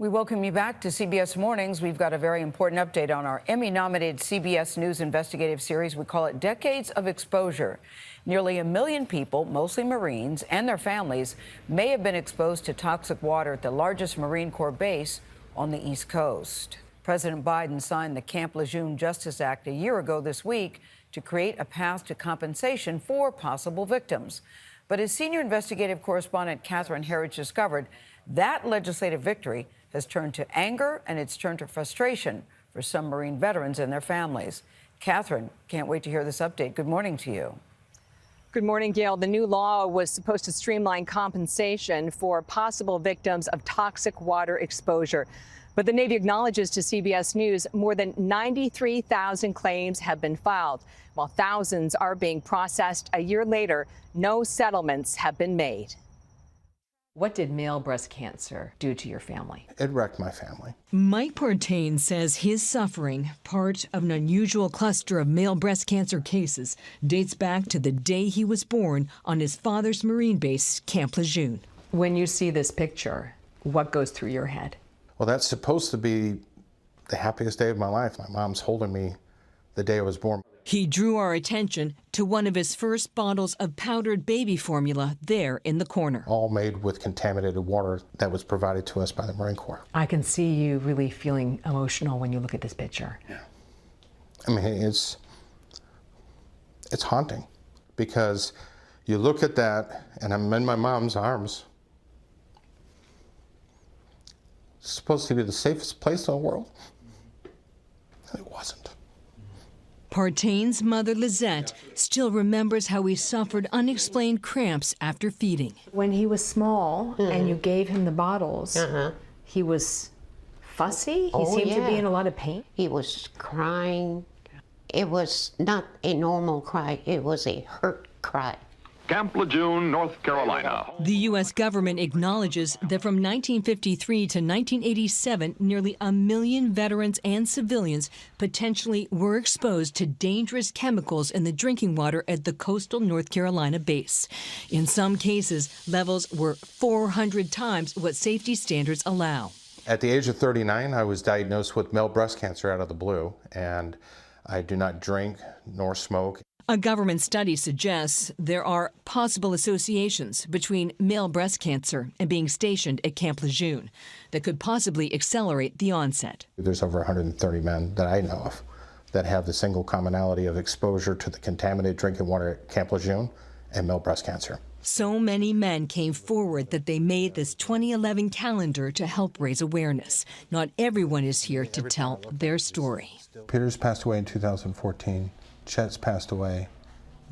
We welcome you back to CBS Mornings. We've got a very important update on our Emmy-nominated CBS News investigative series. We call it Decades of Exposure. Nearly 1 million people, mostly Marines and their families, may have been exposed to toxic water at the largest Marine Corps base on the East Coast. President Biden signed the Camp Lejeune Justice Act a year ago this week to create a path to compensation for possible victims. But as senior investigative correspondent Catherine Herridge discovered, that legislative victory has turned to anger and it's turned to frustration for some Marine veterans and their families. Catherine, can't wait to hear this update. Good morning to you. Good morning, Gail. The new law was supposed to streamline compensation for possible victims of toxic water exposure. But the Navy acknowledges to CBS News more than 93,000 claims have been filed. While thousands are being processed a year later, no settlements have been made. What did male breast cancer do to your family? It wrecked my family. Mike Partain says his suffering, part of an unusual cluster of male breast cancer cases, dates back to the day he was born on his father's Marine base, Camp Lejeune. When you see this picture, what goes through your head? Well, that's supposed to be the happiest day of my life. My mom's holding me the day I was born. He drew our attention to one of his first bottles of powdered baby formula there in the corner. All made with contaminated water that was provided to us by the Marine Corps. I can see you really feeling emotional when you look at this picture. Yeah. I mean, it's haunting because you look at that and I'm in my mom's arms. It's supposed to be the safest place in the world. And it wasn't. Partain's mother, Lizette, still remembers how he suffered unexplained cramps after feeding. When he was small and you gave him the bottles, he was fussy? He seemed to be in a lot of pain? He was crying. It was not a normal cry. It was a hurt cry. Camp Lejeune, North Carolina. The U.S. government acknowledges that from 1953 to 1987, nearly 1 million veterans and civilians potentially were exposed to dangerous chemicals in the drinking water at the coastal North Carolina base. In some cases, levels were 400 times what safety standards allow. At the age of 39, I was diagnosed with male breast cancer out of the blue, and I do not drink nor smoke. A government study suggests there are possible associations between male breast cancer and being stationed at Camp Lejeune that could possibly accelerate the onset. There's over 130 men that I know of that have the single commonality of exposure to the contaminated drinking water at Camp Lejeune and male breast cancer. So many men came forward that they made this 2011 calendar to help raise awareness. Not everyone is here to tell their story. Peters passed away in 2014. Chet's passed away.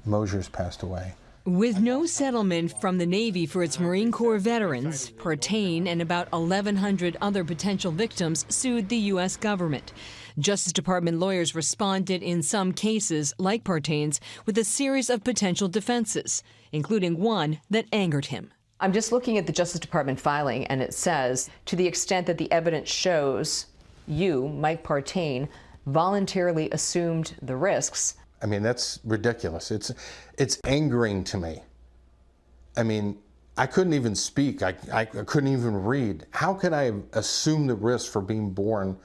Mosier's passed away. With no settlement from the Navy for its Marine Corps veterans, Partain and about 1,100 other potential victims sued the U.S. government. Justice Department lawyers responded in some cases, like Partain's, with a series of potential defenses, including one that angered him. I'm just looking at the Justice Department filing, and it says, to the extent that the evidence shows you, Mike Partain, voluntarily assumed the risks. I mean, that's ridiculous. It's angering to me. I mean, I couldn't even speak. I couldn't even read. How could I assume the risk for being born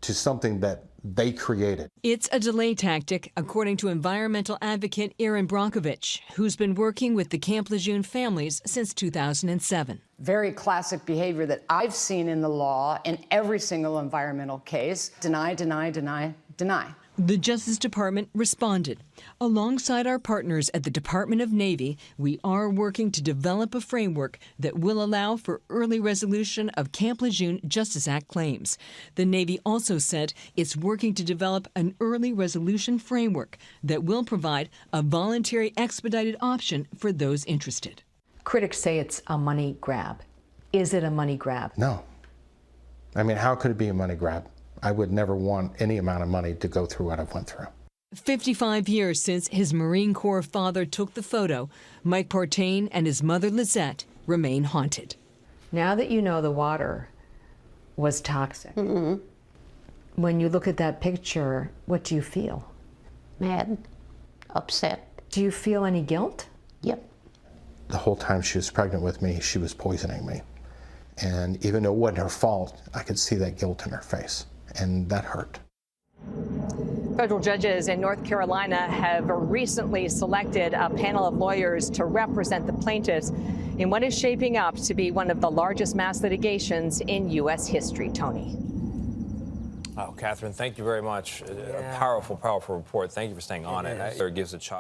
to something that they created? It's a delay tactic, according to environmental advocate Erin Brockovich, who's been working with the Camp Lejeune families since 2007. Very classic behavior that I've seen in the law in every single environmental case. Deny, deny, deny, deny. The Justice Department responded. Alongside our partners at the Department of Navy, we are working to develop a framework that will allow for early resolution of Camp Lejeune Justice Act claims. The Navy also said it's working to develop an early resolution framework that will provide a voluntary expedited option for those interested. Critics say it's a money grab. Is it a money grab? No. I mean, how could it be a money grab? I would never want any amount of money to go through what I've went through. 55 years since his Marine Corps father took the photo, Mike Partain and his mother Lizette remain haunted. Now that you know the water was toxic, when you look at that picture, what do you feel? Mad, upset. Do you feel any guilt? Yep. The whole time she was pregnant with me, she was poisoning me. And even though it wasn't her fault, I could see that guilt in her face, and that hurt. Federal judges in North Carolina have recently selected a panel of lawyers to represent the plaintiffs in what is shaping up to be one of the largest mass litigations in U.S. history. Tony. Oh, Catherine, thank you very much. A powerful, powerful report. Thank you for staying on it. It gives a child.